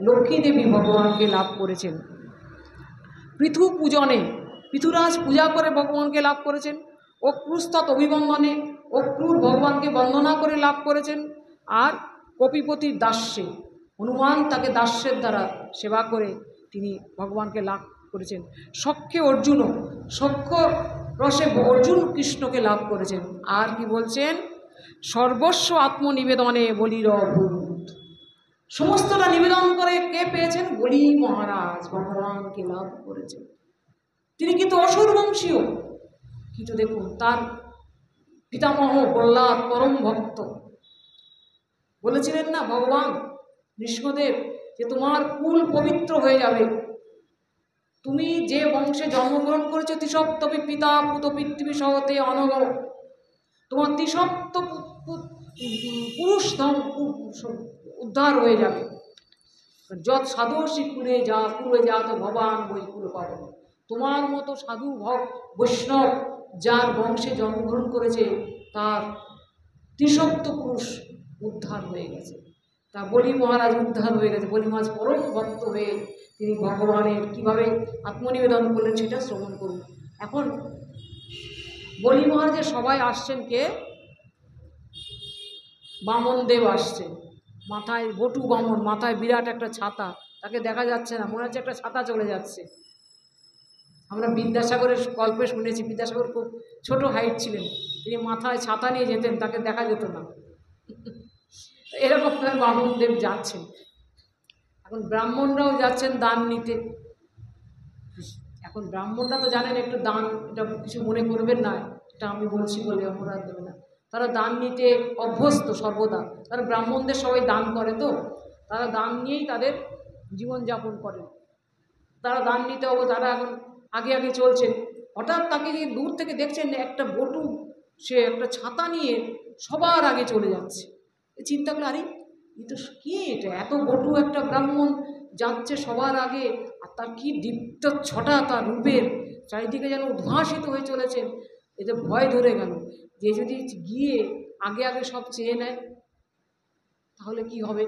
লক্ষ্মী দেবী ভগবানকে লাভ করেছেন। পৃথু পূজনে পৃথুরাজ পূজা করে ভগবানকে লাভ করেছেন। অক্রুস্তৎ অভিবন্দনে অক্রুর ভগবানকে বন্দনা করে লাভ করেছেন। আর কপিপতির দাস্যে হনুমান তাকে দাস্যের দ্বারা সেবা করে তিনি ভগবানকে লাভ করেছেন। সখ্যে অর্জুনও সখ্য রসে অর্জুন কৃষ্ণকে লাভ করেছেন। আর কি বলছেন, সর্বস্ব আত্মনিবেদনে বলির ভূত, সমস্তটা নিবেদন করে কে পেয়েছেন, বলি মহারাজ ভগবানকে লাভ করেছেন। তিনি কিন্তু অসুর বংশীয়, কিন্তু দেখুন তার পিতামহ প্রহ্লাদ পরম ভক্ত বলেছিলেন না ভগবান নৃসিংহদেব যে তোমার কুল পবিত্র হয়ে যাবে, তুমি যে বংশে জন্মগ্রহণ করেছো তিসপ্তপি পিতা পুত পৃথিবী সহতে অনগ, তোমার তিসপ্ত পুরুষ উদ্ধার হয়ে যাবে। যত সাধুষী কুলে যা তো ভগবান বই কুলে পাবে, তোমার মতো সাধু বৈষ্ণব যার বংশে জন্মগ্রহণ করেছে তার ত্রিসপ্ত পুরুষ উদ্ধার হয়ে গেছে। তা বলি মহারাজ উদ্ধার হয়ে গেছে। বলি মহারাজ পরম ভক্ত হয়ে তিনি ভগবানের কীভাবে আত্মনিবেদন করলেন সেটা শ্রবণ করুন। এখন বলি মহারাজের সবাই আসছেন কে, বামনদেব আসছেন, মাথায় বটু বামন, মাথায় বিরাট একটা ছাতা, তাকে দেখা যাচ্ছে না, মনে হচ্ছে একটা ছাতা চলে যাচ্ছে। আমরা বিদ্যাসাগরের গল্পে শুনেছি, বিদ্যাসাগর খুব ছোট হাইট ছিলেন, তিনি মাথায় ছাতা নিয়ে যেতেন, তাকে দেখা যেত না। এরকমভাবে বামনদেব যাচ্ছেন। এখন ব্রাহ্মণরাও যাচ্ছেন দান নিতে। এখন ব্রাহ্মণরা তো জানেন একটু দান, এটা কিছু মনে করবেন না, এটা আমি বলছি বলে অপরাধ দেবে না, তারা দান নিতে অভ্যস্ত সর্বদা, তারা ব্রাহ্মণদের সবাই দান করে, তো তারা দান নিয়েই তাদের জীবনযাপন করেন। তারা দান নিতে তারা এখন আগে আগে চলছেন। হঠাৎ তাকে যে দূর থেকে দেখছেন একটা বটু, সে একটা ছাতা নিয়ে সবার আগে চলে যাচ্ছে। চিন্তা করলে আরে এ তো কি, এটা এত বটু একটা ব্রাহ্মণ যাচ্ছে সবার আগে, আর তার কি দীপ্ত ছটা তার রূপের, চারিদিকে যেন উদ্ভাসিত হয়ে চলেছেন। এতে ভয় ধরে গেল যে যদি গিয়ে আগে আগে সব চেয়ে নেয় তাহলে কি হবে।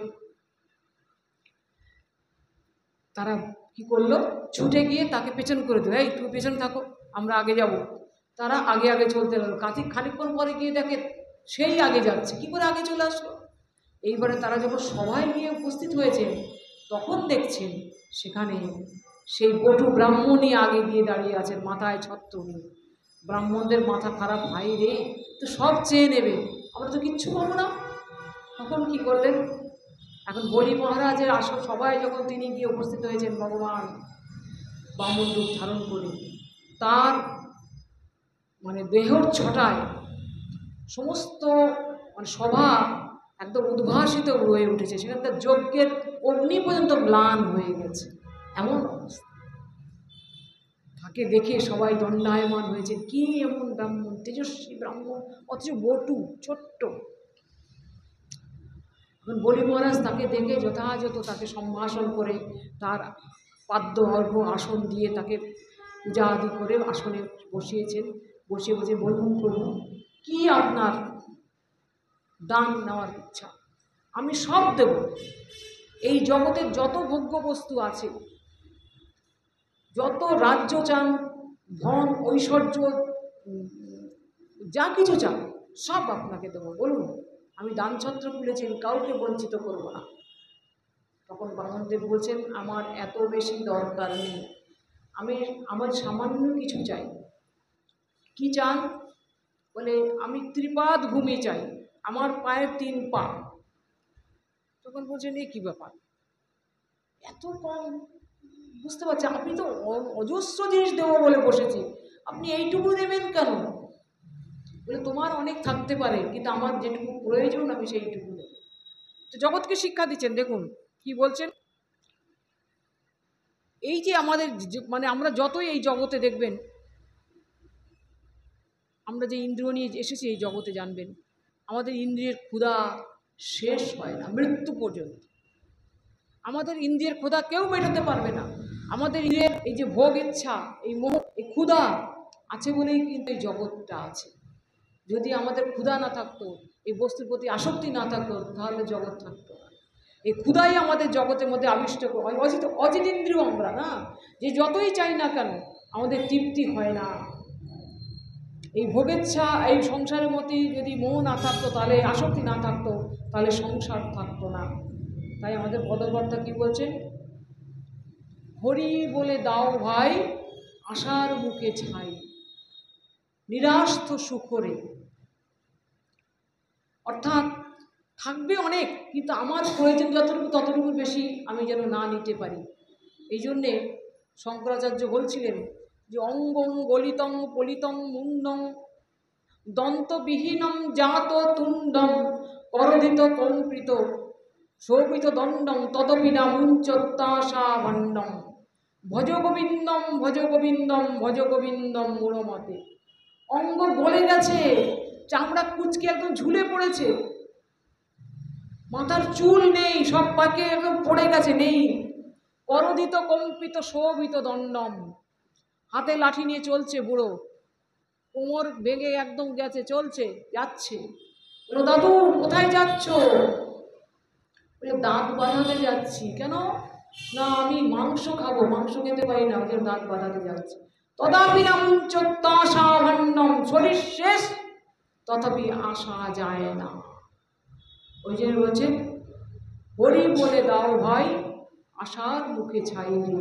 তারা কি করলো, ছুটে গিয়ে তাকে পেছন করে দিল, এই তুমি পেছনে থাকো আমরা আগে যাব। তারা আগে আগে চলতে লাগলো। খানিকক্ষণ পরে গিয়ে দেখে সেই আগে যাচ্ছে, কি করে আগে চলে আসলো। এইবারে তারা যখন সবাই নিয়ে উপস্থিত হয়েছেন তখন দেখছেন সেখানে সেই বটু ব্রাহ্মণই আগে গিয়ে দাঁড়িয়ে আছেন, মাথায় ছত্র নিয়ে। ব্রাহ্মণদের মাথা খারাপ, ভাই রে তো সব চেয়ে নেবে, আমরা তো কিচ্ছু পাবো না। তখন কি করলেন, এখন বলি মহারাজের আসল সবাই যখন তিনি গিয়ে উপস্থিত হয়েছেন ভগবান বামন রূপ ধারণ করে, তার মানে দেহর ছটায় সমস্ত মানে সভা একদম উদ্ভাসিত হয়ে উঠেছে, সেখানে তার যজ্ঞের অগ্নি পর্যন্ত ম্লান হয়ে গেছে, এমন অবস্থা। তাকে দেখে সবাই দণ্ডায়মান হয়েছে, কি এমন ব্রাহ্মণ, তেজস্বী ব্রাহ্মণ, অথচ বটু ছোট্ট। এখন বলি মহারাজ তাকে দেখে যথাযথ তাকে সম্ভাষণ করে তার পাদ্য অর্ঘ্য আসন দিয়ে তাকে পূজা আদি করে আসনে বসিয়েছেন। বসে বসে বলুন প্রভু কি আপনার দান নেওয়ার ইচ্ছা, আমি সব দেব। এই জগতের যত ভোগ্য বস্তু আছে, যত রাজ্য চান, ধন ঐশ্বর্য, যা কিছু চান সব আপনাকে দেবো, বলুন আমি দানছত্র খুলেছি, কাউকে বঞ্চিত করব না। তখন বামনদেব বলছেন আমার এত বেশি দরকার নেই, আমার সামান্য কিছু চাই। কি চান বলে, আমি ত্রিপাদ ভূমি চাই, আমার পায়ের 3 পা। তখন বলছেন এ কী ব্যাপার, এত কম, বুঝতে পারছি আপনি তো অজস্র জিনিস দেবো বলে বসেছি, আপনি এইটুকু দেবেন কেন। বলে তোমার অনেক থাকতে পারে, কিন্তু আমার যেটুকু প্রয়োজন আমি সেইটুকু দেব। তো জগৎকে শিক্ষা দিচ্ছেন, দেখুন কি বলছেন। এই যে আমাদের মানে আমরা যতই এই জগতে দেখবেন, আমরা যে ইন্দ্রিয় নিয়ে এসেছি এই জগতে জানবেন, আমাদের ইন্দ্রিয়ের ক্ষুধা শেষ হয় না মৃত্যু পর্যন্ত। আমাদের ইন্দ্রিয়ের ক্ষুধা কেউ মেটাতে পারবে না। আমাদের ইন্দ্রিয়ের এই যে ভোগ ইচ্ছা, এই মোহ, এই ক্ষুধা আছে বলেই কিন্তু এই জগৎটা আছে। যদি আমাদের ক্ষুধা না থাকতো, এই বস্তুর প্রতি আসক্তি না থাকতো, তাহলে জগৎ থাকতো না। এই ক্ষুধাই আমাদের জগতের মধ্যে আবিষ্ট হয়। অজিতেন্দ্রিয় আমরা না, যে যতই চাই না কেন আমাদের তৃপ্তি হয় না। এই ভোগেচ্ছা, এই সংসারের মধ্যে যদি মোহ না থাকতো, তাহলে আসক্তি না থাকতো, তাহলে সংসার থাকতো না। তাই আমাদের পদকর্তা কি বলছেন, হরি বলে দাও ভাই আশার মুখে ছাই, নিরাস্ত সুখরে। অর্থাৎ থাকবে অনেক, কিন্তু আমার প্রয়োজন যতটুকু ততটুকু বেশি আমি যেন না নিতে পারি। এই জন্যে শঙ্করাচার্য বলছিলেন যে অঙ্গং গলিতং পলিতং মুন্ডং দন্তবিহীনম জাত তুণ্ডম করদিত কম্পিত শোভিত দণ্ডং তদপি না মুঞ্চত্তাশা ভাণ্ডম ভজ গোবিন্দম ভজ গোবিন্দম ভজ গোবিন্দম মূঢ়মতে। অঙ্গ গলে গেছে, চামড়া কুচকে একদম ঝুলে পড়েছে, মাথার চুল নেই, সব পাকে একদম পড়ে গেছে, নেই। করদিত কম্পিত শোভিত দণ্ডম, হাতে লাঠি নিয়ে চলছে বুড়ো, কোমর ভেঙে একদম গেছে, চলছে যাচ্ছে। বলো দাদু কোথায় যাচ্ছ? বলে দাঁত বাঁধাতে যাচ্ছি। কেন? না আমি মাংস খাবো, মাংস খেতে পারি না, ওই দাঁত বাঁধাতে যাচ্ছি। তদাপি না মুঞ্চত্তাশা ভাণ্ডম, শরীর শেষ তথাপি আসা যায় না। ওই জন্য বলছে হরি বলে দাও ভাই আশার মুখে ছাই রে,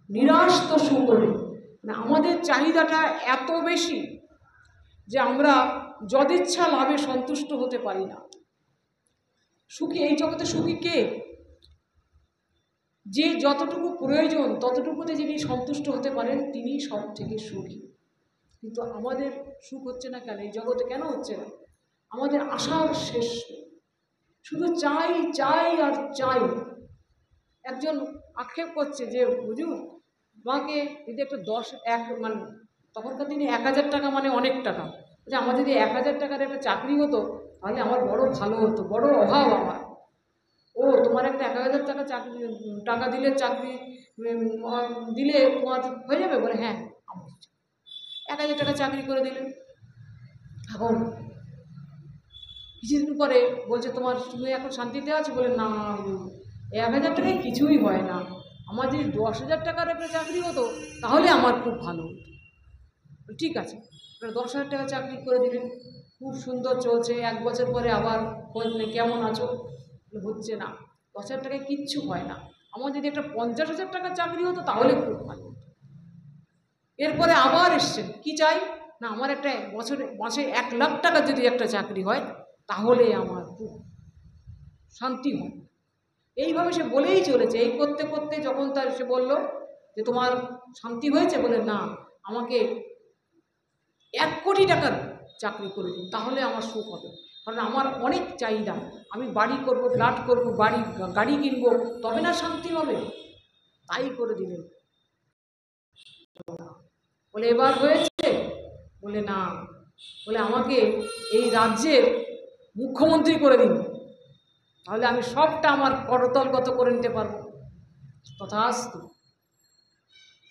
নিরাস্ত সুখরে। মানে আমাদের চাহিদাটা এত বেশি যে আমরা যদিচ্ছা লাভে সন্তুষ্ট হতে পারি না। সুখী, এই জগতে সুখী কে? যে যতটুকু প্রয়োজন ততটুকুতে যিনি সন্তুষ্ট হতে পারেন তিনি সব থেকে সুখী। কিন্তু আমাদের সুখ হচ্ছে না কেন? এই জগতে কেন হচ্ছে না? আমাদের আশার শেষ, শুধু চাই চাই আর চাই। একজন আক্ষেপ করছে যে হুজুর আমাকে যদি একটা 1 মানে তখনকার দিনে 1000 টাকা মানে অনেক টাকা, যে আমার যদি 1000 টাকার একটা চাকরি হতো তাহলে আমার বড় ভালো হতো, বড় অভাব আমার। ও তোমার একটা 1000 টাকা চাকরি, টাকা দিলে চাকরি দিলে তোমার হয়ে যাবে? বলে হ্যাঁ, আমার 1000 টাকা চাকরি করে দিলেন। এখন কিছুদিন পরে বলছে তুমি এখন শান্তিতে আছো? বলে না, 1000 টাকায় কিছুই হয় না, আমার যদি 10,000 টাকার একটা চাকরি হতো তাহলে আমার খুব ভালো হতো। ঠিক আছে, 10,000 টাকা চাকরি করে দিলেন, খুব সুন্দর চলছে। 1 বছর পরে আবার খোঁজ নেই, কেমন আছো? হচ্ছে না, 10,000 টাকায় কিচ্ছু হয় না, আমার যদি একটা 50,000 টাকার চাকরি হতো তাহলে খুব ভালো হতো। এরপরে আবার এসছেন, কি চাই? না আমার একটা মাসে 1 লাখ টাকা যদি একটা চাকরি হয় তাহলে আমার খুব শান্তি হয়। এইভাবে সে বলেই চলেছে। এই করতে করতে যখন তার সে বলল যে তোমার শান্তি হয়েছে? বলে না, আমাকে 1 কোটি টাকার চাকরি করে দিন, তাহলে আমার সুখ হবে। কারণ আমার অনেক চাহিদা, আমি বাড়ি করব, ফ্ল্যাট করব, গাড়ি কিনবো, তবে না শান্তি হবে। তাই করে দিলেন। বলে এবার হয়েছে? বলে না। বলে আমাকে এই রাজ্যের মুখ্যমন্ত্রী করে দিন, তাহলে আমি সবটা আমার করতলগত করে নিতে পারবো। তথাস্তু।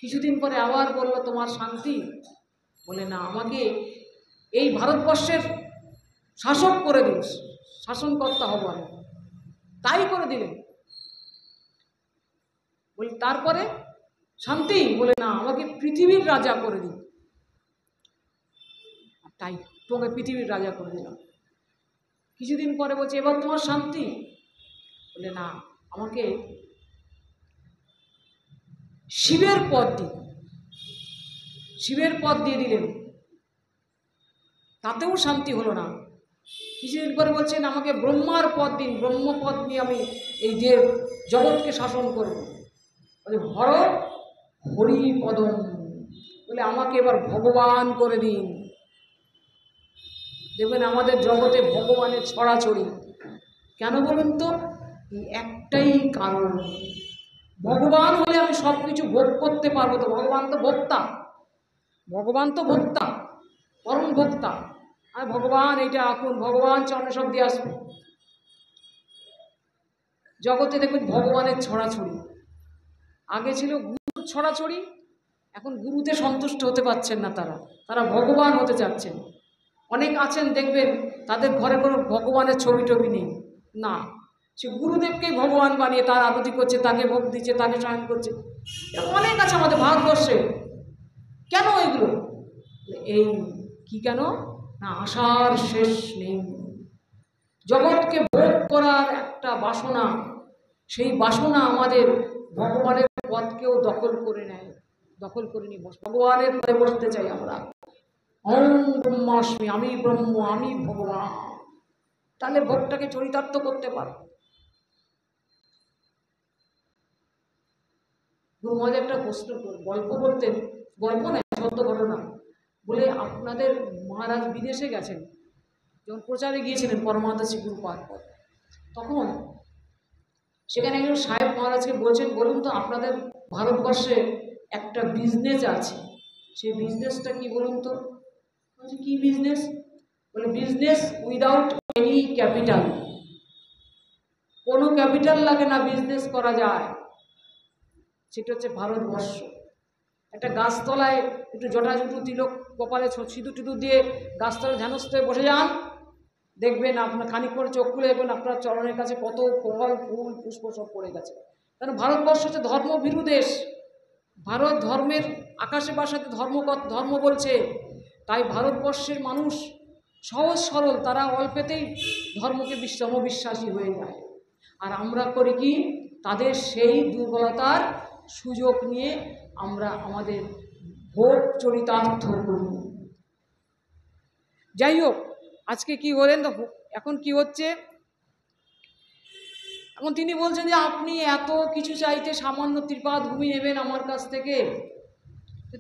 কিছুদিন পরে আবার বলল তোমার শান্তি? বলে না, আমাকে এই ভারতবর্ষের শাসক করে দিন, শাসনকর্তা হব আমি। তাই করে দিলেন। বলি তারপরে শান্তি? বলে না, আমাকে পৃথিবীর রাজা করে দিন। তাই তোমাকে পৃথিবীর রাজা করে দিলাম। কিছুদিন পরে বলছে এবার তোমার শান্তি? বলে না, আমাকে শিবের পদ দিন। শিবের পদ দিয়ে দিলেন, তাতেও শান্তি হলো না। কিছুদিন পরে বলছেন আমাকে ব্রহ্মার পদ দিন, ব্রহ্মপদ নিয়ে আমি এই যে জগৎকে শাসন করব। বলে হর হরি পদম, বলে আমাকে এবার ভগবান করে দিন। দেখবেন আমাদের জগতে ভগবানের ছড়াছড়ি কেন বলুন তো? একটাই কারণ, ভগবান হলে আমি সব কিছু ভোগ করতে পারবো। তো ভগবান তো ভোক্তা, ভগবান তো ভোক্তা, পরম ভোক্তা। আর ভগবান এইটা রাখুন, ভগবান চরণে সব দিয়ে আসবে। জগতে দেখুন ভগবানের ছড়াছড়ি। আগে ছিল গুরুর ছড়াছড়ি, এখন গুরুতে সন্তুষ্ট হতে পারছেন না তারা, তারা ভগবান হতে চাচ্ছেন। অনেক আছেন দেখবেন তাদের ঘরে কোনো ভগবানের ছবি টবি নেই, না সে গুরুদেবকেই ভগবান বানিয়ে তার আরতি করছে, তাকে ভোগ দিচ্ছে, তাকে শয়ন করছে। অনেক আছে আমাদের ভারতবর্ষে। কেন এগুলো? এই কি কেন না, আশার শেষ নেই। জগৎকে ভোগ করার একটা বাসনা, সেই বাসনা আমাদের ভগবানের পথকেও দখল করে নেয়, দখল করে নিয়ে ভগবানের পদে বসতে চাই আমরা। ওম ব্রহ্মাস্মি, আমি ব্রহ্ম, আমি ভগবান। তাহলে ভোগটাকে চরিতার্থ করতে পারো। গুরু মহারাজ একটা প্রশ্ন গল্প করতেন, গল্প নয় সত্য ঘটনা, বলে আপনাদের মহারাজ বিদেশে গেছেন, যখন প্রচারে গিয়েছিলেন পরমাদর্শী গুরুপাদ, তখন সেখানে একজন সাহেব মহারাজকে বলছেন, বলুন তো আপনাদের ভারতবর্ষে একটা বিজনেস আছে, সেই বিজনেসটা কি বলুন তো? বলছে কি বিজনেস? বলে বিজনেস উইদাউট এনি ক্যাপিটাল। কোনো ক্যাপিটাল লাগে না, বিজনেস করা যায়। সেটা হচ্ছে ভারতবর্ষ। একটা গাছতলায় একটু জটাজুটু তিলক কপালে সিঁদুর টিঁদুর দিয়ে গাছতলায় ধ্যানস্থ হয়ে বসে যান, দেখবেন আপনার খানিক পরে চোখ খুলে দেখবেন আপনার চরণের কাছে কত ফল ফুল পুষ্প সব পড়ে গেছে। কারণ ভারতবর্ষ হচ্ছে ধর্মভীরু দেশ। ভারত ধর্মের আকাশে বাসাতে ধর্ম বলছে। তাই ভারতবর্ষের মানুষ সহজ সরল, তারা অল্পেতেই ধর্মকে সমবিশ্বাসী হয়ে যায়। আর আমরা করি কি, তাদের সেই দুর্বলতার সুযোগ নিয়ে আমরা আমাদের ভোগ চরিতার্থ করি। যাই হোক, আজকে কি বলেন তো, এখন কি হচ্ছে, এখন তিনি বলছেন যে আপনি এত কিছু চাইতে সামান্য ত্রিপাদ ভূমি নেবেন আমার কাছ থেকে।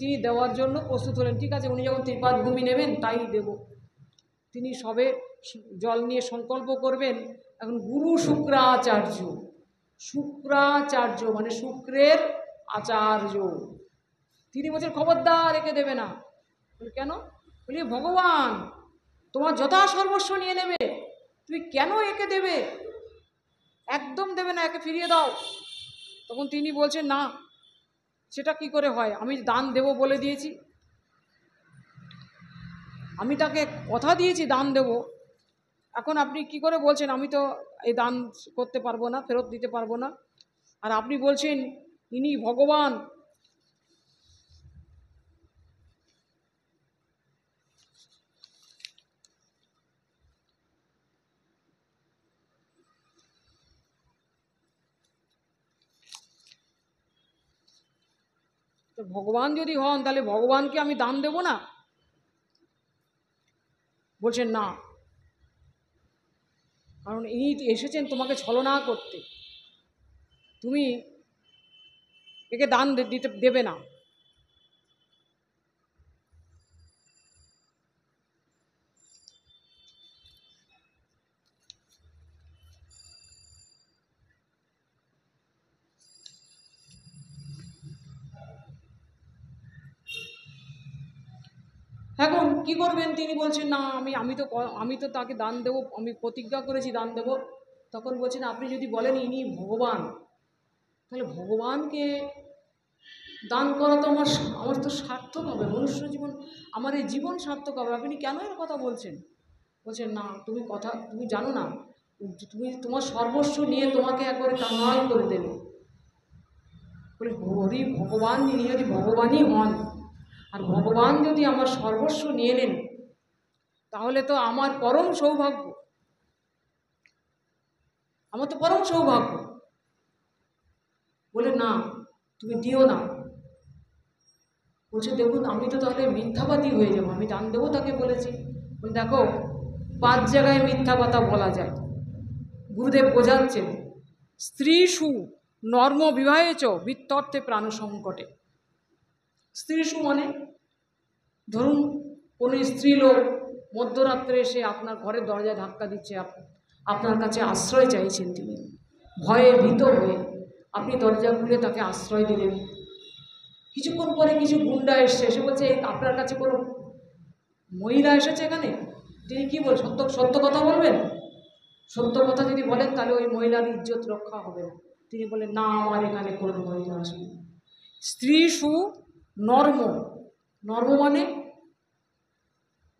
তিনি দেওয়ার জন্য প্রস্তুত হলেন। ঠিক আছে, উনি যখন ত্রিপাদ ভূমি নেবেন তাই দেব। তিনি সবে জল নিয়ে সংকল্প করবেন। এখন গুরু শুক্রাচার্য, শুক্রাচার্য মানে শুক্রের আচার্য, তিনি বলছেন খবরদার একে দেবে না। কেন? বলি ভগবান তোমার যথা সর্বস্ব নিয়ে নেবে, তুমি কেন একে দেবে? একদম দেবে না, একে ফিরিয়ে দাও। তখন তিনি বলছেন না, সেটা কি করে হয়? আমি দান দেব বলে দিয়েছি, আমি তাকে কথা দিয়েছি দান দেব। এখন আপনি কি করে বলছেন আমি তো এই দান করতে পারবো না, ফেরত দিতে পারবো না? আর আপনি বলছেন ইনি ভগবান। তো ভগবান যদি হন তাহলে ভগবানকে আমি দান দেব না? বলছেন না, কারণ ইনি এসেছেন তোমাকে ছলনা করতে, তুমি একে দান দিতে দেবে না। এখন কি করবেন? তিনি বলছেন না, আমি তো তাকে দান দেব, আমি প্রতিজ্ঞা করেছি দান দেব। তখন বলছেন আপনি যদি বলেন ইনি ভগবান, তাহলে ভগবানকে দান করা তো আমার তো সার্থক হবে, মনুষ্য জীবন, আমার এই জীবন সার্থক হবে। আপনি কেন এর কথা বলছেন? বলছেন না, তুমি জানো না, তুমি তোমার সর্বস্ব নিয়ে তোমাকে একবারে কাঙাল করে দেবে। বলে হরি ভগবান, ইনি যদি ভগবানই হন, আর ভগবান যদি আমার সর্বস্ব নিয়ে নেন, তাহলে তো আমার পরম সৌভাগ্য, আমার তো পরম সৌভাগ্য। বলে না, তুমি দিও না। বলছে দেখুন আমি তো তাহলে মিথ্যাবাদী হয়ে যাবো, আমি দান দেবো তাকে বলেছি। বলে দেখো 5 জায়গায় মিথ্যা কথা বলা যায়। গুরুদেব বোঝাচ্ছেন স্ত্রীষু নর্ম বিবাহেচ বৃত্তর্থে প্রাণ সংকটে। স্ত্রীষু মানে ধরুন কোনো স্ত্রী লোক মধ্যরাত্রে এসে আপনার ঘরের দরজায় ধাক্কা দিচ্ছে, আপনার কাছে আশ্রয় চাইছেন, তিনি ভয়ে ভীত হয়ে আপনি দরজা খুলে তাকে আশ্রয় দিলেন। কিছুক্ষণ পরে কিছু গুন্ডা এসে বলছে আপনার কাছে কোনো মহিলা এসেছে এখানে, তিনি কি বল সত্য কথা বলবেন? সত্য কথা যদি বলেন তাহলে ওই মহিলার ইজ্জত রক্ষা হবে না। তিনি বলেন না, আমার এখানে কোনো মহিলা আসেনি। স্ত্রীষু নর্ম, নর্ম মানে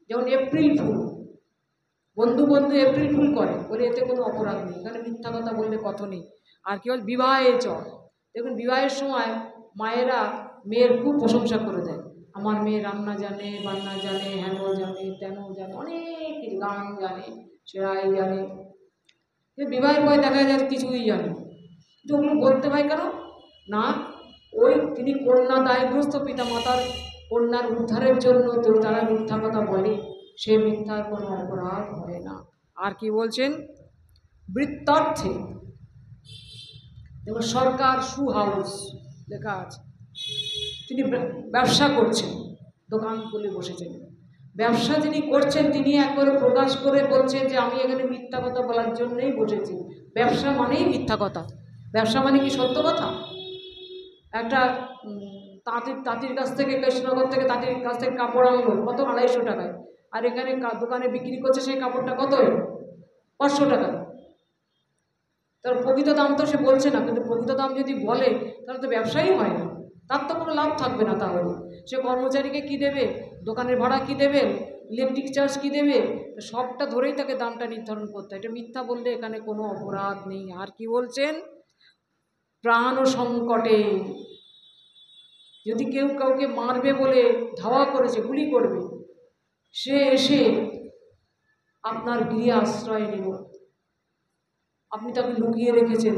যেমন এপ্রিল ফুল, বন্ধু বন্ধু এপ্রিল ফুল করে, বলে এতে কোনো অপরাধ নেই, এখানে মিথ্যা কথা বললে কত নেই। আর কেবল বিবাহে চল, দেখুন বিবাহের সময় মায়েরা মেয়ের খুব প্রশংসা করে দেয়, আমার মেয়ে রান্না জানে, বান্না জানে, হেন জানে, তেন জানে, অনেক কিছু, গান জানে, সেরাই জানে। বিবাহের পরে দেখা যায় কিছুই জানে, কিন্তু ওগুলো বলতে হয় কেন না, ওই তিনি কন্যা দায়গ্রস্ত পিতামাতার কন্যার উদ্ধারের জন্য তো তারা মিথ্যা কথা বলে, সে মিথ্যার কোনো অপরাধ হয় না। আর কি বলছেন, বৃত্তার্থে যেমন সরকার শু হাউস লেখা আছে, তিনি ব্যবসা করছেন, দোকান খুলে বসেছেন, ব্যবসা যিনি করছেন তিনি একবারে প্রকাশ করে বলছেন যে আমি এখানে মিথ্যা কথা বলার জন্যই বসেছি। ব্যবসা মানেই মিথ্যা কথা, ব্যবসা মানে কি সত্য কথা? একটা তাঁতির কাছ থেকে, কৃষ্ণনগর থেকে তাঁতির কাছ থেকে কাপড় আনলো কত, 250 টাকায়, আর এখানে দোকানে বিক্রি করছে সেই কাপড়টা কত, 500 টাকায়। তার প্রকৃত দাম তো সে বলছে না, কিন্তু প্রকৃত দাম যদি বলে তাহলে তো ব্যবসায়ী হয় না, তার তো কোনো লাভ থাকবে না। তাহলে সে কর্মচারীকে কি দেবে, দোকানের ভাড়া কি দেবে, ইলেকট্রিক চার্জ কি দেবে, সবটা ধরেই তাকে দামটা নির্ধারণ করতে হয়। এটা মিথ্যা বললে এখানে কোনো অপরাধ নেই। আর কি বলছেন, প্রাণ সংকটে যদি কেউ কাউকে মারবে বলে ধাওয়া করেছে, গুলি করবে, সে এসে আপনার গৃহে আশ্রয় নিল, আপনি তাকে লুকিয়ে রেখেছেন,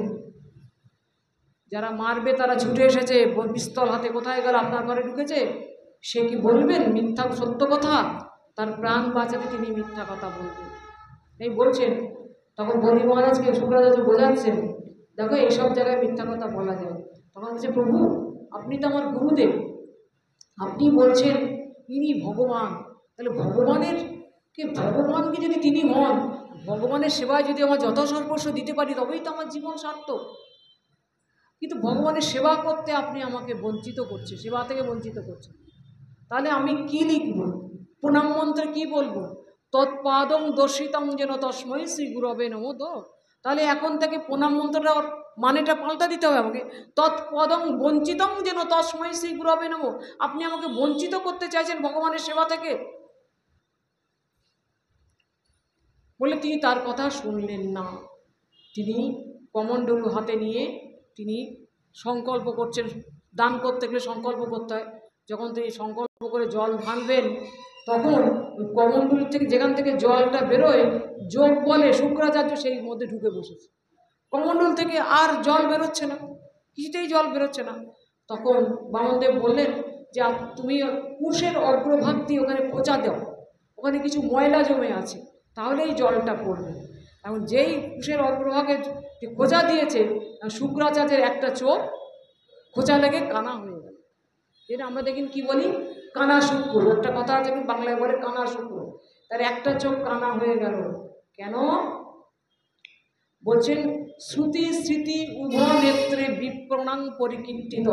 যারা মারবে তারা ছুটে এসেছে পিস্তল হাতে, কোথায় গেল, আপনার ঘরে ঢুকেছে, সে কি বলবেন মিথ্যা সত্য কথা? তার প্রাণ বাঁচাতে তিনি মিথ্যা কথা বলবেন, এই বলছেন। তখন বলি মহারাজকে শুক্রাচার্য বোঝাচ্ছেন, দেখো এইসব জায়গায় মিথ্যা কথা বলা যায়। তখন বলছে, প্রভু আপনি তো আমার গুরুদেব, আপনি বলছেন ইনি ভগবান, তাহলে ভগবানকে যদি তিনি হন, ভগবানের সেবায় যদি আমার যথাসর্বস্ব দিতে পারি তবেই তো আমার জীবন সার্থক। কিন্তু ভগবানের সেবা করতে আপনি আমাকে বঞ্চিত করছে, সেবা থেকে বঞ্চিত করছে, তাহলে আমি কি লিখব, প্রণাম মন্ত্রে কি বলবো, তৎপাদং দর্শিতং যেন তস্মৈ শ্রী গুরবে নমঃ। তাহলে এখন থেকে প্রণাম মন্ত্রটা মানেটা পাল্টা দিতে হবে আমাকে, তৎপদং বঞ্চিতং যেন তস্মৈ শ্রী গুরবে নমঃ। আপনি আমাকে বঞ্চিত করতে চাইছেন ভগবানের সেবা থেকে, বলে তিনি তার কথা শুনলেন না। তিনি কমণ্ডলু হাতে নিয়ে তিনি সংকল্প করছেন, দান করতে গেলে সংকল্প করতে হয়, যখন তিনি সংকল্প করে জল ঢালবেন তখন ওই কমণ্ডলু থেকে যেখান থেকে জলটা বেরোয়, যোগ বলে শুক্রাচার্য সেই মধ্যে ঢুকে বসেছে, কমণ্ডল থেকে আর জল বেরোচ্ছে না, কিছুতেই জল বেরোচ্ছে না। তখন বামনদেব বললেন যে তুমি কুশের অগ্রভাগ দিয়ে ওখানে খোঁচা দাও, ওখানে কিছু ময়লা জমে আছে, তাহলেই জলটা পড়বে। এখন যেই কুশের অগ্রভাগে যে খোঁচা দিয়েছে, শুক্রাচার্যের একটা চোখ খোঁচা লেগে কানা হয়ে গেল। যেটা আমরা দেখেন কি বলি, কানা শুক্র, একটা কথা আছে বাংলায় বলে কানা শুক্র, তার একটা চোখ কানা হয়ে গেল। কেন বলছেন, শ্রুতি স্মৃতি উভয় নেত্রে বিপ্রণাং পরিকীর্তিত,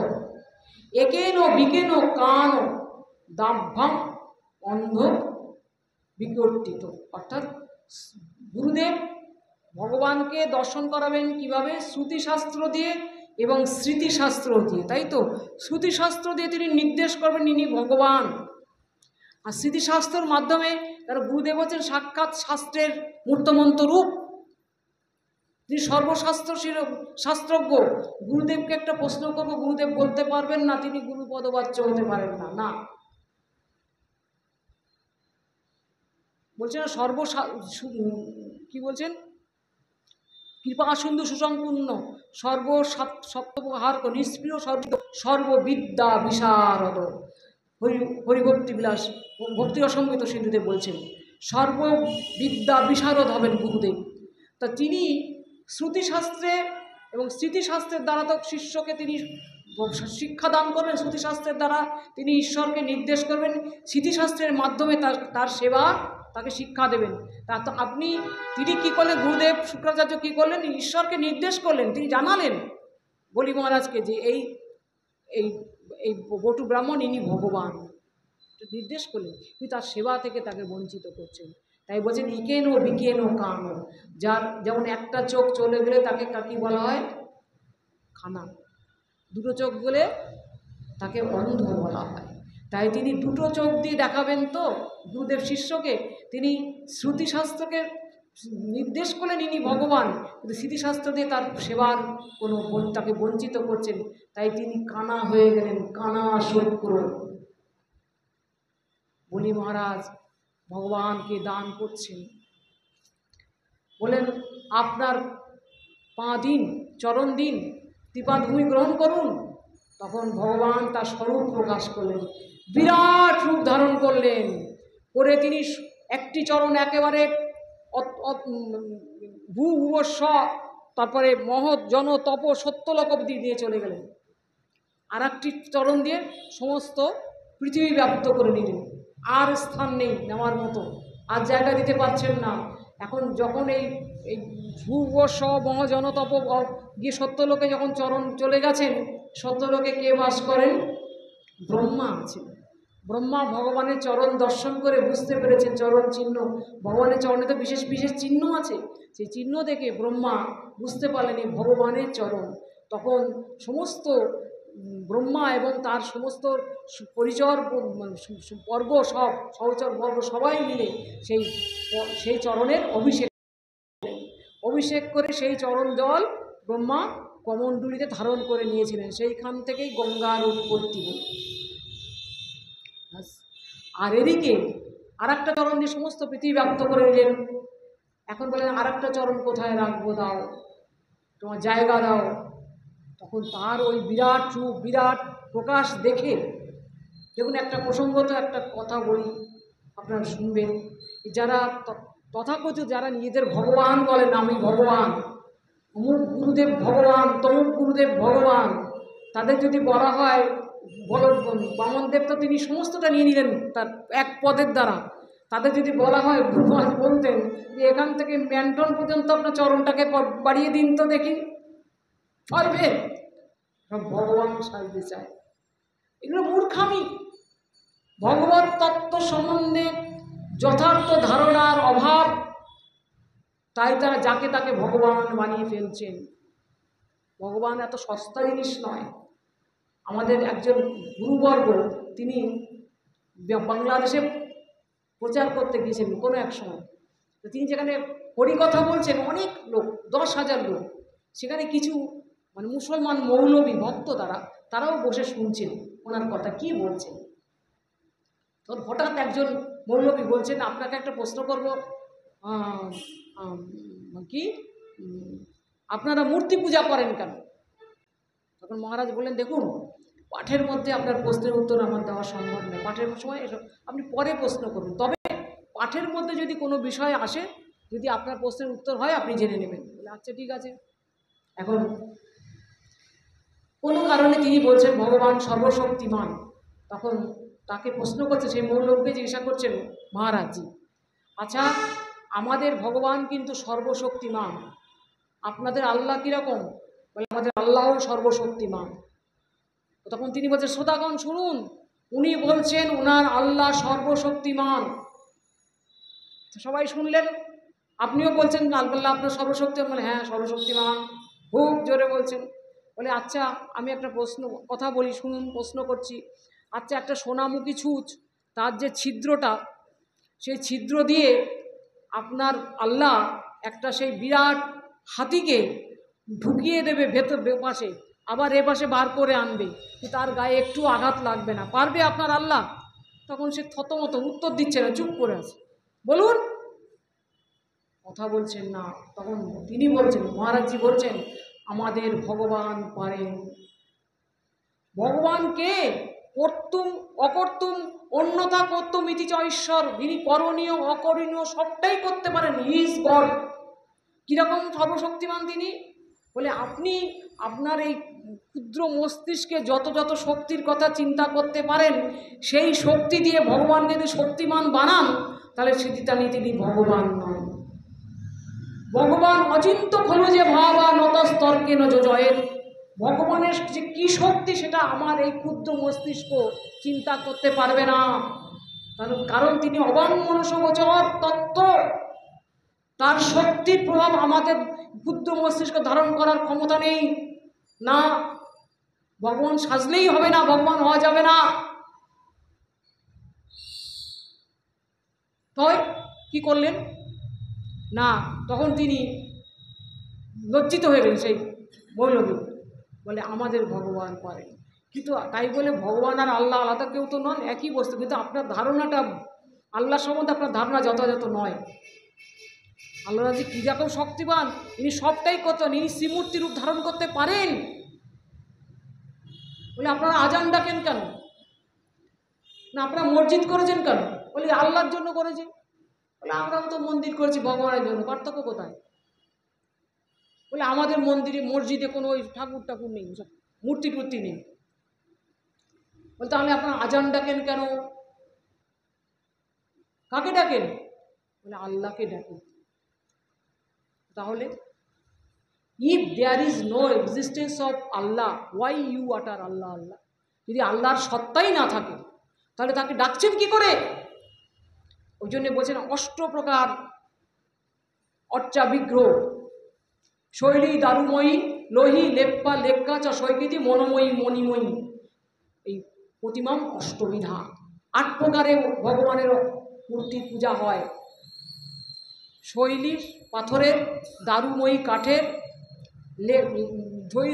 একেন বিকেন কান দাভ্যাং অন্ধ বিকর্তিত। অর্থাৎ গুরুদেব ভগবানকে দর্শন করাবেন কিভাবে, শ্রুতিশাস্ত্র দিয়ে এবং স্মৃতিশাস্ত্র দিয়ে, তাই তো? শ্রুতিশাস্ত্র দিয়ে তিনি নির্দেশ করবেন ইনি ভগবান, আর স্মৃতিশাস্ত্রের মাধ্যমে তারা গুরুদেব হচ্ছেন সাক্ষাৎ শাস্ত্রের মূর্তমন্ত রূপ, তিনি শাস্ত্রজ্ঞ। গুরুদেবকে একটা প্রশ্ন করব, গুরুদেব বলতে পারবেন না, তিনি গুরুপদবাচ্য হতে পারেন না, না বলছেন কি বলছেন, কৃপা সিন্ধু সুসম্পূর্ণ সর্বসপ্তহার নিষ্প্রিয় সর্ববিদ্যা বিশারদ, হরিভক্তি বিলাস ভক্তি অসম্মিত সিন্ধুদেব বলছেন সর্ববিদ্যা বিশারদ হবেন গুরুদেব। তা তিনি শ্রুতিশাস্ত্রে এবং স্মৃতিশাস্ত্রের দ্বারা তো শিষ্যকে তিনি শিক্ষাদান করবেন, শ্রুতিশাস্ত্রের দ্বারা তিনি ঈশ্বরকে নির্দেশ করবেন, স্মৃতিশাস্ত্রের মাধ্যমে তার সেবা তাকে শিক্ষা দেবেন। তা তো তিনি কী করলেন, গুরুদেব শুক্রাচার্য কী করলেন, ঈশ্বরকে নির্দেশ করলেন, তিনি জানালেন বলি মহারাজকে যে এই এই এই বটু ব্রাহ্মণ ইনি ভগবান, নির্দেশ করলেন, কিন্তু তার সেবা থেকে তাকে বঞ্চিত করছেন। তাই বলছেন ইকেন ও বিকেন ও কান, যার যেমন একটা চোখ চলে গেলে তাকে কি বলা হয়, খানা, দুটো চোখ বলে তাকে অন্ধ বলা হয়। তাই তিনি দুটো চোখ দিয়ে দেখাবেন তো গুরুদেব শিষ্যকে, তিনি শ্রুতিশাস্ত্রকে নির্দেশ করলেন ইনি ভগবান, কিন্তু স্মৃতিশাস্ত্র দিয়ে তার সেবার কোনো তাকে বঞ্চিত করছেন, তাই তিনি কানা হয়ে গেলেন, কানা শুক্র। বলি মহারাজ ভগবানকে দান করছেন, বলেন আপনার পা দিন, চরণ দিন, ত্রিপাদভূমি গ্রহণ করুন। তখন ভগবান তার স্বরূপ প্রকাশ করলেন, বিরাট রূপ ধারণ করলেন, করে তিনি একটি চরণ একেবারে ভূভুবস্ব, তারপরে মহৎ জন তপ সত্যলোক অবধি দিয়ে চলে গেলেন। আর একটি চরণ দিয়ে সমস্ত পৃথিবী ব্যাপ্ত করে নিলেন। আর স্থান নেই নেওয়ার মতো, আর জায়গা দিতে পারছেন না। এখন যখন এই ভূবস্ব মহজনতপ গিয়ে সত্যলোকে যখন চরণ চলে গেছেন, সত্যলোকে কে বাস করেন? ব্রহ্মা আছেন। ব্রহ্মা ভগবানের চরণ দর্শন করে বুঝতে পেরেছেন চরণ চিহ্ন, ভগবানের চরণে তো বিশেষ বিশেষ চিহ্ন আছে, সেই চিহ্ন দেখে ব্রহ্মা বুঝতে পারলেন এই ভগবানের চরণ। তখন সমস্ত ব্রহ্মা এবং তার সমস্ত পরিচর পর্ব, সব সহচর পর্ব সবাই মিলে সেই চরণের অভিষেক করে সেই চরণ জল ব্রহ্মা কমণ্ডলুতে ধারণ করে নিয়েছিলেন। সেইখান থেকেই গঙ্গার উৎপত্তি। আর এদিকে আর একটা চরণ দিয়ে সমস্ত পৃথিবী ব্যাপ্ত করে নিলেন। এখন বলেন আর একটা চরণ কোথায় রাখবো, দাও তোমার জায়গা দাও। তখন তার ওই বিরাট রূপ, বিরাট প্রকাশ দেখে, দেখুন একটা প্রসঙ্গত একটা কথা বলি, আপনারা শুনবেন। যারা তথাকথিত যারা নিজেদের ভগবান বলেন, আমি ভগবান, অমুক গুরুদেব ভগবান, তমুক গুরুদেব ভগবান, তাদের যদি বলা হয় বামনদেব তো তিনি সমস্তটা নিয়ে নিলেন তার এক পদের দ্বারা, তাদের যদি বলা হয় গুরুমাজ বলতেন যে এখান থেকে ম্যান্টন পর্যন্ত আপনার চরণটাকে বাড়িয়ে দিন তো দেখি, পারবে? ভগবান সাজতে চায়, এগুলো মূর্খামি। ভগবত তত্ত্ব সম্বন্ধে যথার্থ ধারণার অভাব, তাই তারা যাকে তাকে ভগবান বানিয়ে ফেলছেন। ভগবান এত সস্তা জিনিস নয়। আমাদের একজন গুরুবর্গ, তিনি বাংলাদেশে প্রচার করতে গিয়েছিলেন কোনো এক সময়, তো তিনি যেখানে হরিকথা বলছেন, অনেক লোক, 10,000 লোক, সেখানে কিছু মুসলমান মৌলবী ভক্ত তারাও বসে শুনছেন ওনার কথা কি বলছেন। তখন হঠাৎ একজন মৌলবী বলছেন, আপনাকে একটা প্রশ্ন করব, কি আপনারা মূর্তি পূজা করেন কেন? তখন মহারাজ বললেন, দেখুন পাঠের মধ্যে আপনার প্রশ্নের উত্তর আমার দেওয়া সম্ভব নয়, পাঠের সময় এসব আপনি পরে প্রশ্ন করুন, তবে পাঠের মধ্যে যদি কোনো বিষয় আসে, যদি আপনার প্রশ্নের উত্তর হয় আপনি জেনে নেবেন। বলে আচ্ছা ঠিক আছে। এখন কোনো কারণে তিনি বলছেন ভগবান সর্বশক্তিমান, তখন তাকে প্রশ্ন করছে, সেই মৌলবীকে জিজ্ঞাসা করছেন, মহারাজজি আচ্ছা আমাদের ভগবান কিন্তু সর্বশক্তিমান, আপনাদের আল্লাহ কীরকম? বলে আমাদের আল্লাহও সর্বশক্তিমান। তখন তিনি বলছেন, শ্রোতাগণ শুনুন, উনি বলছেন ওনার আল্লাহ সর্বশক্তিমান। সবাই শুনলেন, আপনিও বলছেন আল্লাহ আপনার সর্বশক্তিমান? বলে হ্যাঁ সর্বশক্তিমান, খুব জোরে বলছেন। বলে আচ্ছা আমি একটা কথা বলি, শুনুন, প্রশ্ন করছি। আচ্ছা একটা সোনামুখী ছুঁচ, তার যে ছিদ্রটা, সেই ছিদ্র দিয়ে আপনার আল্লাহ একটা সেই বিরাট হাতিকে ঢুকিয়ে দেবে ভেতর পাশে, আবার এ পাশে বার করে আনবে, তার গায়ে একটু আঘাত লাগবে না, পারবে আপনার আল্লাহ? তখন সে থতমত উত্তর দিচ্ছে না, চুপ করে আছে। বলুন, কথা বলছেন না। তখন তিনি বলছেন, মহারাজজি বলছেন, আমাদের ভগবান পারেন। ভগবান কে? কর্তুম অকর্তুম অন্যথা কর্তুম ইতি চ ঈশ্বর, যিনি করণীয় অকরণীয় সবটাই করতে পারেন, হি ইজ গড। কীরকম সর্বশক্তিমান তিনি? বলে আপনি আপনার এই ক্ষুদ্র মস্তিষ্কে যত যত শক্তির কথা চিন্তা করতে পারেন, সেই শক্তি দিয়ে ভগবানকে যদি শক্তিমান বানান, তাহলে সেদিতানি তিনি ভগবান নন। ভগবান অচিন্ত খলু যে ভাবা নতস্তর্কে নজ জয়ের। ভগবানের যে কী শক্তি সেটা আমার এই ক্ষুদ্র মস্তিষ্ক চিন্তা করতে পারবে না, কারণ তিনি অবাঙ্গনসগোচর তত্ত্ব, তার শক্তির প্রভাব আমাদের ক্ষুদ্র মস্তিষ্ক ধারণ করার ক্ষমতা নেই। না, ভগবান সাজলেই হবে না, ভগবান হওয়া যাবে না। তাই কি করলেন না, তখন তিনি লজ্জিত হয়ে গেলেন। সেই মৌলবী বলে আমাদের ভগবান পারেন, কিন্তু তাই বলে ভগবান আর আল্লাহ আলাদা কেউ তো নন, একই বস্তু, কিন্তু আপনার ধারণাটা আল্লাহ সম্বন্ধে আপনার ধারণা যথাযথ নয়। আল্লাহ যে কী রকম শক্তিবান, ইনি সবটাই করতেন, ইনি শ্রীমূর্তি রূপ ধারণ করতে পারেন। বলে আপনারা আজান ডাকেন কেন, না আপনারা মসজিদ করেছেন কেন? বলি আল্লাহর জন্য করেছে। বলে আমরাও তো মন্দির করেছি ভগবানের জন্য, পার্থক্য কোথায়? বলে আমাদের মন্দিরে মসজিদে কোনো ওই ঠাকুর টাকুর নেই, মূর্তি টূর্তি নেই। বলে তাহলে আপনারা আজান ডাকেন কেন, কাকে ডাকেন? বলে আল্লাহকে ডাকেন। তাহলে if there is no existence of Allah, why you utter Allah আল্লাহ? যদি আল্লাহর সত্তাই না থাকে তাহলে তাকে ডাকছেন কি করে? ওই জন্যে বলছেন অষ্টপ্রকার অর্চা বিগ্রহ, শৈলী দারুময়ী, লোহি লেপ্পা লেক্কা চ সৈকৃতি মনোময়ী মণিময়ী, এই প্রতিমাম অষ্টবিধা। 8 প্রকারে ভগবানের মূর্তি পূজা হয়। শৈলী পাথরের, দারুময়ী কাঠের,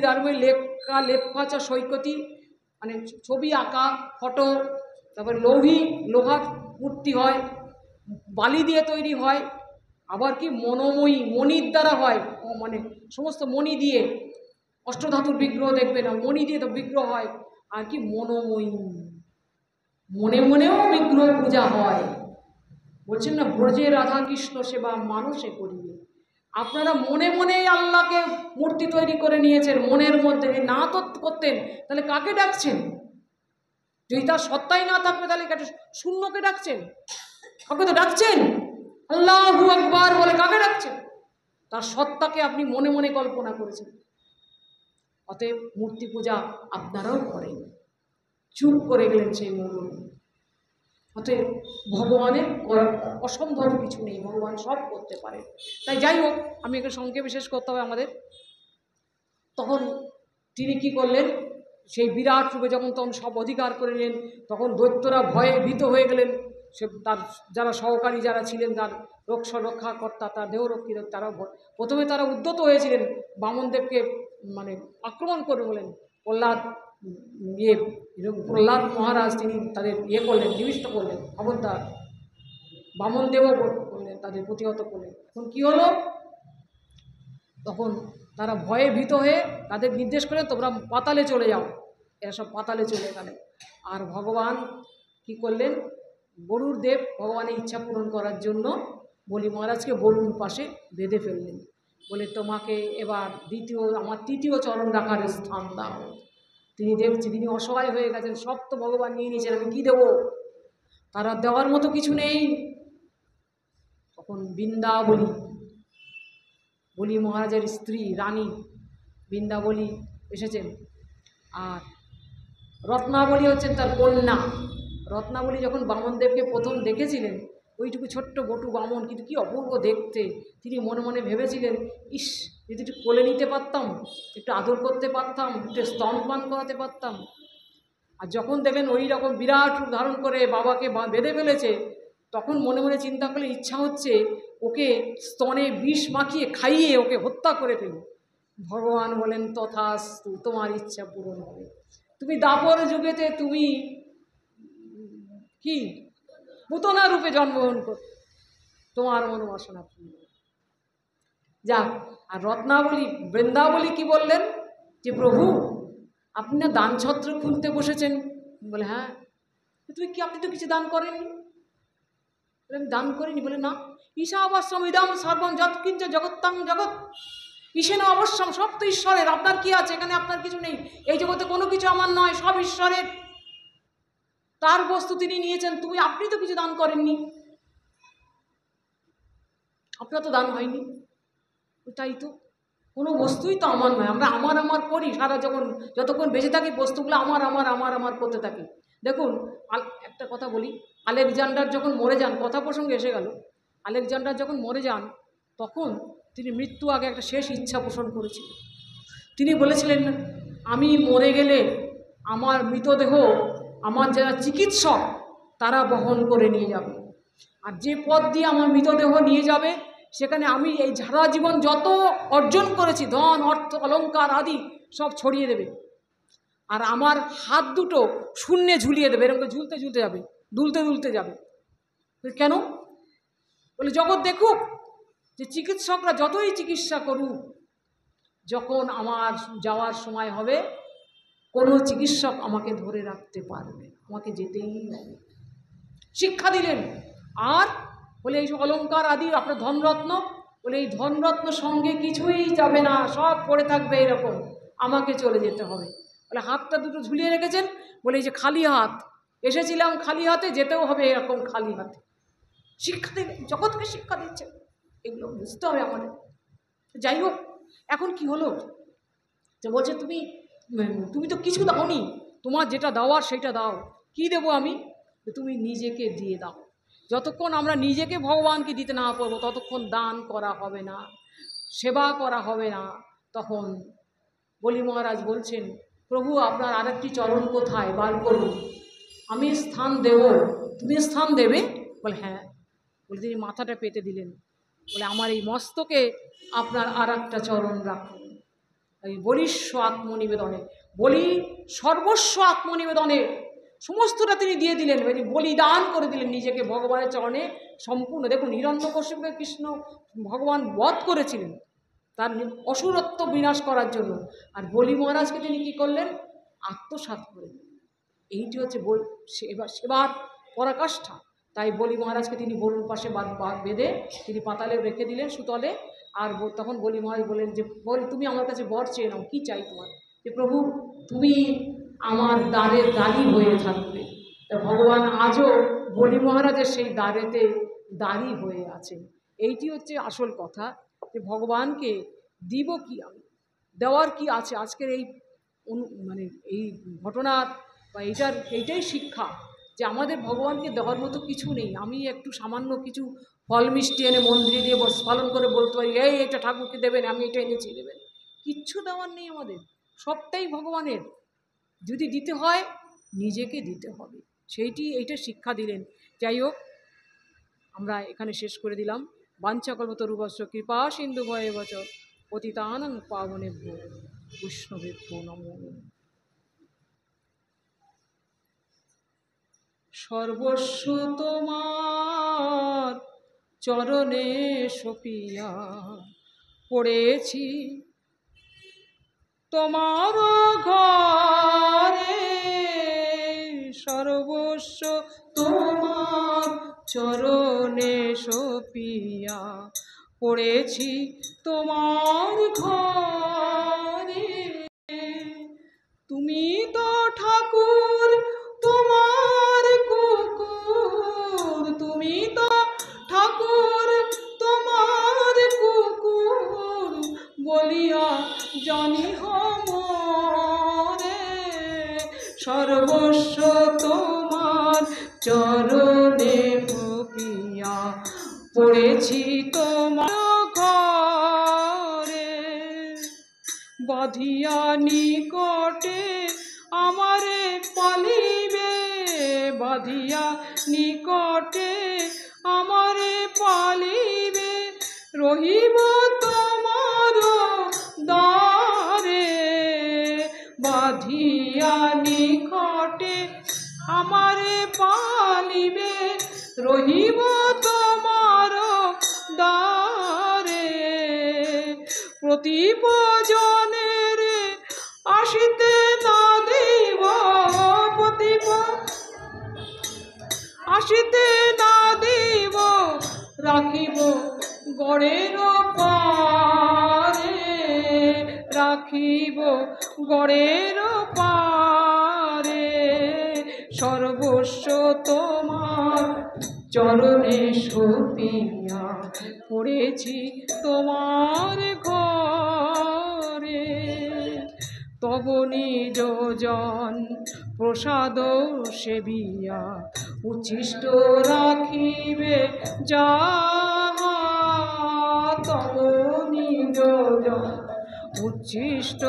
দারুময়ী লেক্কা লেপ্পা চ সৈকতি মানে ছবি আঁকা ফটো, তারপর লৌহি লোহার মূর্তি হয়, বালি দিয়ে তৈরি হয়, আবার কি মনোময়ী মণির দ্বারা হয়, মানে সমস্ত মণি দিয়ে, অষ্টধাতুর বিগ্রহ দেখবে না, মণি দিয়ে তো বিগ্রহ হয়। আর কি মনোময়ী, মনে মনেও বিগ্রহ পূজা হয়। বলছেন না ব্রজে রাধা কৃষ্ণ সেবা মানুষে করিবে। আপনারা মনে মনেই আল্লাহকে মূর্তি তৈরি করে নিয়েছেন মনের মধ্যে, না তো করতেন তাহলে কাকে ডাকছেন? যদি তার সত্তাই না থাকবে তাহলে শূন্যকে ডাকছেন? কাকে তো ডাকছেন? আল্লাহু আকবার বলে কাকে ডাকছেন? তার সত্তাকে আপনি মনে মনে কল্পনা করেছেন। অতএব মূর্তি পূজা আপনারাও করেন। চুপ করে গেলেন সেই মৌলবী। অতএব ভগবানের অসম্ভব কিছু নেই, ভগবান সব করতে পারে। তাই যাই হোক, আমি একে সংক্ষেপে শেষ করতে হবে আমাদের। তখন তিনি কি করলেন, সেই বিরাট রূপে যখন তখন সব অধিকার করে নিলেন, তখন দৈত্যরা ভয়ে ভীত হয়ে গেলেন। সে তার যারা সহকারী যারা ছিলেন, তার রক্ষাকর্তা, তার দেহরক্ষী, তারা প্রথমে তারা উদ্যত হয়েছিলেন বামনদেবকে মানে আক্রমণ করে বলেন। প্রহ্লাদ মহারাজ তিনি তাদের করলেন, নিবিষ্ট করলেন, খবরদার। বামনদেবও করলেন, তাদের প্রতিহত করলেন। এখন কী হলো, তখন তারা ভয়ে ভীত হয়ে তাদের নির্দেশ করলেন তোমরা পাতালে চলে যাও। এরা সব পাতালে চলে গেলেন। আর ভগবান কি করলেন, গরুর দেব ভগবানের ইচ্ছা পূরণ করার জন্য বলি মহারাজকে গরুর পাশে বেঁধে ফেললেন। বলে তোমাকে এবার আমার তৃতীয় চরণ রাখার স্থান দাও। তিনি দেখছি তিনি অসহায় হয়ে গেছেন, সব তো ভগবান নিয়ে নিয়েছেন, আমি কী দেবো? তারা দেওয়ার মতো কিছু নেই। তখন বলি মহারাজের স্ত্রী রানী বৃন্দাবলী এসেছেন, আর রত্নাবলী হচ্ছেন তার কন্যা। রত্নাবলী যখন বামনদেবকে প্রথম দেখেছিলেন, ওইটুকু ছোট্ট বটু বামন, কিন্তু কি অপূর্ব দেখতে, তিনি মনে মনে ভেবেছিলেন ইস যদি একটু কোলে নিতে পারতাম, একটু আদর করতে পারতাম, একটু স্তনপান করাতে পারতাম। আর যখন দেখলেন ওই রকম বিরাট রূপ ধারণ করে বাবাকে বেঁধে ফেলেছে, তখন মনে মনে চিন্তা করলে ইচ্ছা হচ্ছে ওকে স্তনে বিষ মাখিয়ে খাইয়ে ওকে হত্যা করে ফেলি। ভগবান বলেন তথাস্তু, তোমার ইচ্ছা পূরণ হবে। তুমি দাপর যুগেতে তুমি কি পুতনা রূপে জন্মগ্রহণ কর, তোমার মনোবাসনা পূর্ণ যাক। আর রত্নাবলী বৃন্দাবলী কি বললেন যে প্রভু আপনি না দান ছত্র খুলতে বসেছেন। বলে হ্যাঁ, আপনি তো কিছু দান করেননি। আমি দান করিনি। বলে না, ঈশাবশ্যম ইদম সর্বম যৎকিঞ্চ জগত্তাং জগৎ, ঈশেন অবশ্যম, সব তো ঈশ্বরের, আপনার কি আছে এখানে? আপনার কিছু নেই, এই জগতে কোনো কিছু আমার নয়, সব ঈশ্বরের, তার বস্তু তিনি নিয়েছেন। আপনি তো কিছু দান করেননি, আপনার তো দান হয়নি। তাই তো, কোনো বস্তুই তো আমার নয়, আমরা আমার করি সারা যতক্ষণ বেঁচে থাকি, বস্তুগুলো আমার করতে থাকি। দেখুন একটা কথা বলি, আলেকজান্ডার যখন মরে যান, কথা প্রসঙ্গে এসে গেল, আলেকজান্ডার যখন মরে যান তখন তিনি মৃত্যু আগে একটা শেষ ইচ্ছা পোষণ করেছিলেন। তিনি বলেছিলেন আমি মরে গেলে আমার মৃতদেহ আমার যারা চিকিৎসক তারা বহন করে নিয়ে যাবে। আর যে পথ দিয়ে আমার মৃতদেহ নিয়ে যাবে, সেখানে আমি এই সারা জীবন যত অর্জন করেছি, ধন অর্থ অলংকার আদি সব ছড়িয়ে দেবে। আর আমার হাত দুটো শূন্যে ঝুলিয়ে দেবে, এরকম ঝুলতে ঝুলতে যাবে, দুলতে দুলতে যাবে। কেন? বলে জগৎ দেখুক যে চিকিৎসকরা যতই চিকিৎসা করুক, যখন আমার যাওয়ার সময় হবে কোনো চিকিৎসক আমাকে ধরে রাখতে পারবে, আমাকে যেতেই হবে। শিক্ষা দিলেন। আর বলে এই অলংকার আদি আপনার ধনরত্ন, বলে এই ধনরত্ন সঙ্গে কিছুই যাবে না, সব পড়ে থাকবে এরকম, আমাকে চলে যেতে হবে। বলে হাতটা দুটো ঝুলিয়ে রেখেছেন, বলে এই যে খালি হাত এসেছিলাম, খালি হাতে যেতেও হবে এরকম খালি হাতে। শিক্ষা দিলেন, জগৎকে শিক্ষা দিচ্ছেন, এগুলো বুঝতে হবে আমাদের। যাই হোক, এখন কি হলো যে বলছে তুমি তুমি তো কিছু দাওনি, তোমার যেটা দেওয়ার সেটা দাও। কি দেবো আমি? তুমি নিজেকে দিয়ে দাও। যতক্ষণ আমরা নিজেকে ভগবানকে দিতে না পারবো ততক্ষণ দান করা হবে না, সেবা করা হবে না। তখন বলি মহারাজ বলছেন, প্রভু আপনার আরেকটি চরণ কোথায়, বার করুন, আমি স্থান দেব। তুমি স্থান দেবে? বলে হ্যাঁ। বলে তিনি মাথাটা পেতে দিলেন, বলে আমার এই মস্তকে আপনার আর একটা চরণ রাখুন। এই বলিস্ব আত্মনিবেদনে, বলি সর্বস্ব আত্মনিবেদনে সমস্তটা তিনি দিয়ে দিলেন, বলিদান করে দিলেন নিজেকে ভগবানের চরণে সম্পূর্ণ। দেখুন হিরণ্যকশিপুকে কৃষ্ণ ভগবান বধ করেছিলেন তার অসুরত্ব বিনাশ করার জন্য, আর বলি মহারাজকে তিনি কী করলেন? আত্মসাৎ করে। এইটি হচ্ছে সেবার পরাকাষ্ঠা। তাই বলি মহারাজকে তিনি বরুণ পাশে বেঁধে তিনি পাতালে রেখে দিলেন, সুতলে। আর তখন বলি মহারাজ বললেন যে তুমি আমার কাছে বর চেয়ে নাও, কী চাই তোমার? যে প্রভু তুমি আমার দ্বারের দাঁড়ি হয়ে থাকবে। তা ভগবান আজও বলি মহারাজের সেই দ্বারেতে দাঁড়ি হয়ে আছেন। এইটি হচ্ছে আসল কথা, যে ভগবানকে দিব কি, আমি দেওয়ার কি আছে। আজকের এই মানে এই ঘটনার বা এইটাই শিক্ষা, যে আমাদের ভগবানকে দেওয়ার মতো কিছু নেই। আমি একটু সামান্য কিছু ফল মিষ্টি এনে মন্দিরে দিয়ে পালন করে বলতে পারি এই এটা ঠাকুরকে দেবেন, আমি এটা এনেছি দেবেন, কিচ্ছু দেওয়ার নেই আমাদের, সবটাই ভগবানের। যদি দিতে হয় নিজেকে দিতে হবে, এইটা শিক্ষা দিলেন। যাই হোক, আমরা এখানে শেষ করে দিলাম। বাঞ্ছাকল্পতরুভ্যশ্চ কৃপা সিন্ধু ভয়ে বচ পতিতানাং পাবনেভ্যো বৈষ্ণবেভ্যো নমো নমঃ। সর্বস্ব তোমার চরণে সপিয়া পড়েছি, তোমার ঘরে সর্বস্ব তোমার চরণে সপিয়া পড়েছি, তোমার ঘরে। তুমি তো ঠাকুর তোমার কুকুর, তুমি তো ঠাকুর তোমার কুকুর বলিয়া জানি মরে। সর্বস্ব তোমার চরণে সপিয়া পড়েছি, তোমার ঘরে বাঁধিয়া নিকটে আমারে পালিবে, বাঁধিয়া নিকটে আমারে পালিবে, রহিব তোমার দ্বারে। বাঁধিয়া নিকটে আমারে পালিবে, রহিব তোমার দ্বারে। প্রতিপজনের আসিতে না দিব, আসিতে না দিব, রাখিব গড়ের পারে, রাখিব গড়ের পারে। সর্বস্ব তোমার চরণে সপিয়া পড়েছি, তোমার ঘরে। তব নিজ জন প্রসাদ সেবিয়া উচ্ছিষ্ট রাখিবে যাহা, তব নিজ জন উচ্ছিষ্ট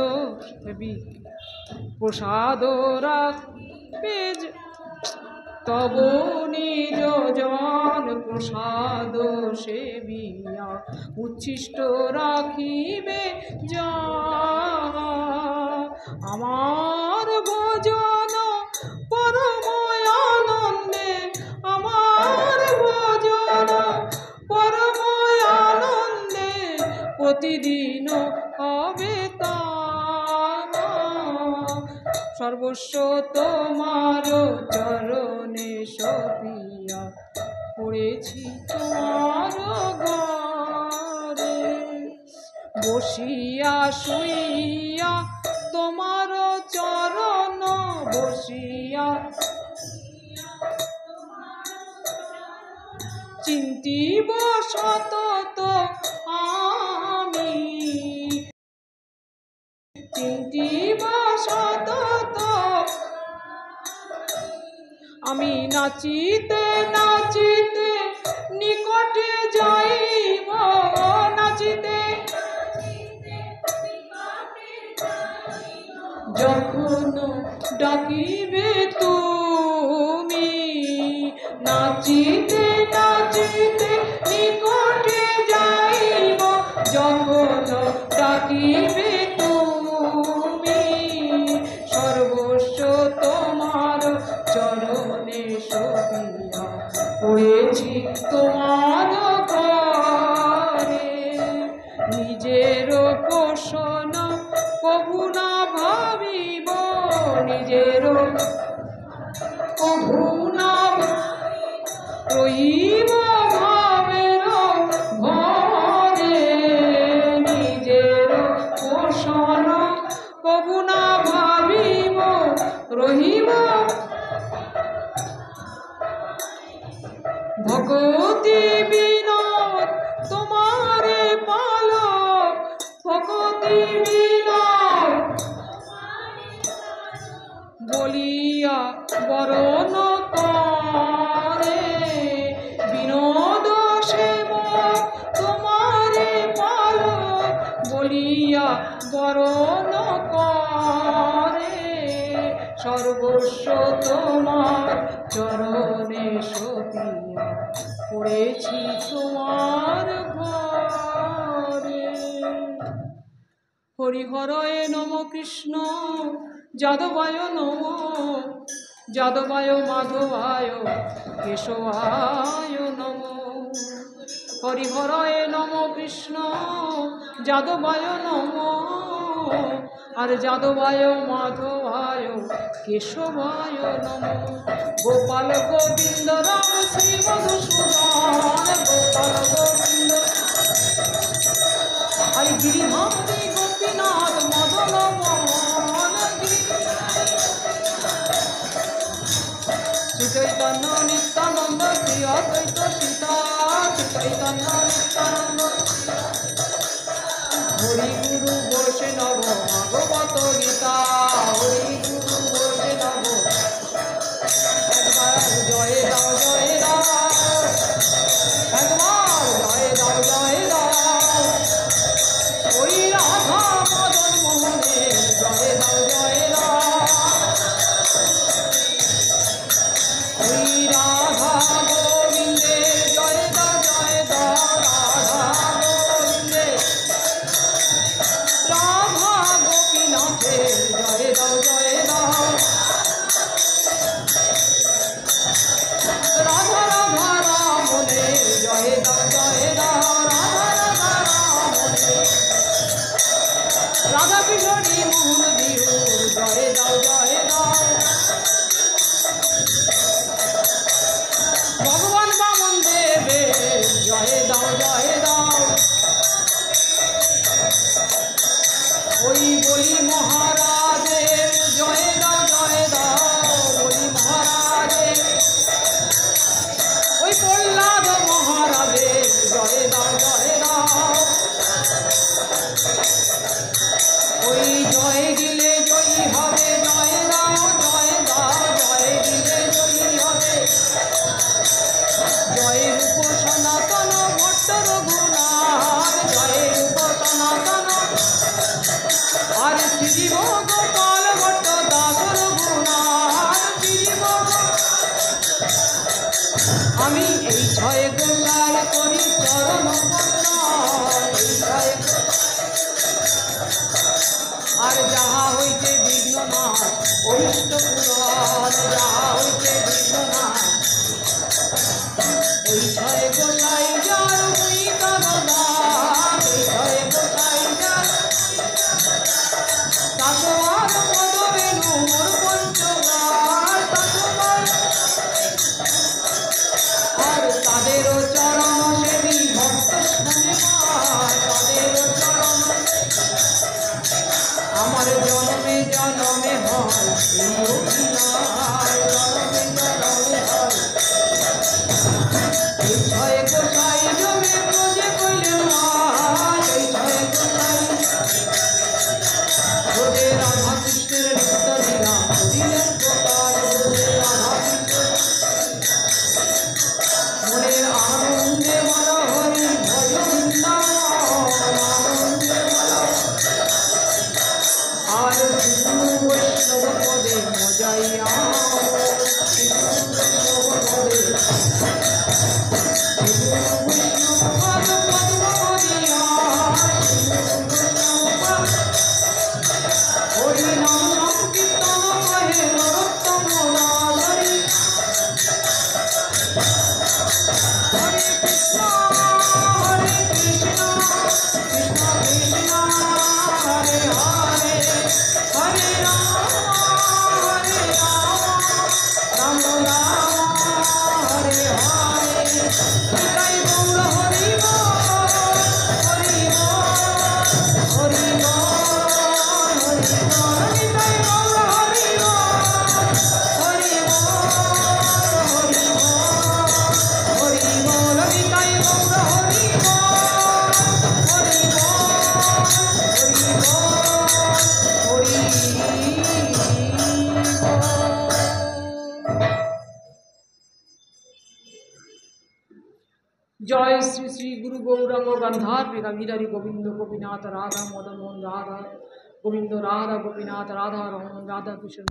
সেবি প্রসাদ রাখবে। তব নিজ জন প্রসাদ সেবিয়া উচ্ছিষ্ট রাখিবে যা। আমার ভজন পরম আনন্দে, আমার ভজন পরম আনন্দে প্রতিদিন হবে তা। সর্বস্ব তোমার চরণে সপিয়া পড়েছি তোমার ঘরে। বসিয়া শুইয়া তোমার চরণ বসিয়া চিন্তিব সতত আমি, চিন্তিব সতত আমি। নাচিতে নাচিতে নিকটে যাইব, নাচিতে যখন ডাকিবে তুমি। নাচিতে নাচিতে নিকটে যাইব যখন ডাকিবে তুমি। সর্বস্ব তোমার চরণে সপিয়া পড়েছি তোমার ঘরে। নিজের পোষণ কভু না ভাবিব, নিজের কভু না রহিব ভাবের ঘরে। নিজের পোষণ কভু না ভাবিব রহিব ভগতি বিনোদ তোমারে পালক, ভগতি বিনোদ বলিয়া বরণ করে। বিনোদ সেবক তোমারে পালক বলিয়া বরণ করে। সর্বস্ব তোমার চরণে সপিয়া পড়েছি তোমার ঘরে। হরিহরয়ে নম কৃষ্ণ যাদবায় নম, যাদবায় মাধবায় কেশবায় নম। হরিহরয়ে নম কৃষ্ণ যাদবায় নম, আর যাদবায় মাধবায় কেশবায় নম। গোপাল গোবিন্দ রাম শ্রী মধুসূদন, গোপাল গোবিন্দ আর গিরিধামে গোপীনাথ মদন মোহন। শ্রী চৈতন্য নিত্যানন্দ শ্রী অদ্বৈত সীতা, শ্রী চৈতন্য নিত্যানন্দ। হরি গুরু বৈষ্ণব ভাগবত গীতা, হরি গুরু বৈষ্ণব। একবার জয় দাও জয় দাও, একবার জয় দাও জয় দাও। ওই রাধা মদন মোহনে জয় দাও জয় দাও। ওই রাধা গোবিন্দে জয় দাও জয় দাও, রাধা গোবিন্দে। আমি এই ছয় গোসাই করি চরণ বন্দন, এই ছয় আর যাহা হইতে বিঘ্ন নাশ অরিষ্ট পুরাণ, যাহা হইতে বিঘ্ন নাশ এই ছয় গোসাই যার মুই তার নাম, এই ছয় গোসাই যার তাতোয়ার পদবেণু মোর পঞ্চগার, তাতোয়ার আর তাদেরও চরণ সেবী ভক্ত শুনিবার, তাদেরও চরণ আমার জন্মে জন্মে হয় এই অভিনয়, জন্মে জন্মে হয় এই ছয় গোসাই জমে প্রজে কইলেন মায়, এই ছয় গোসাই প্রজে রাধা কৃষ্ণের নিত্য লীলা করিলেন প্রকাশ, প্রজে রাধা কৃষ্ণের মনের আনন্দে বলা হরি ভজ বৃন্দাবন, আনন্দে বলা আর গুরু বৈষ্ণব পদে মজাইয়া, গুরু বৈষ্ণব পদে হরি নাম সংকীর্তন কহে নরোত্তম হরি, হরে কৃষ্ণ কৃষ্ণ কৃষ্ণ হরে হরে, হরে রাম রাম রাম হরে হরে, নিতাই গৌর হরি বল, হরি বল, হরি বল, হরি বল, নিতাই গৌর হরি বল, হরি বল, হরি বল, হরি বল, নিতাই গৌর হরি বল, হরি বল, হরি বল। জয় শ্রী শ্রী গুরু গৌরাঙ্গ গন্ধার মেঘাভিধারী গোবিন্দ গোপীনাথ রাধা মদন মোহন রাধা গোবিন্দ রাধা গোপীনাথ রাধা রমন রাধা কৃষ্ণ।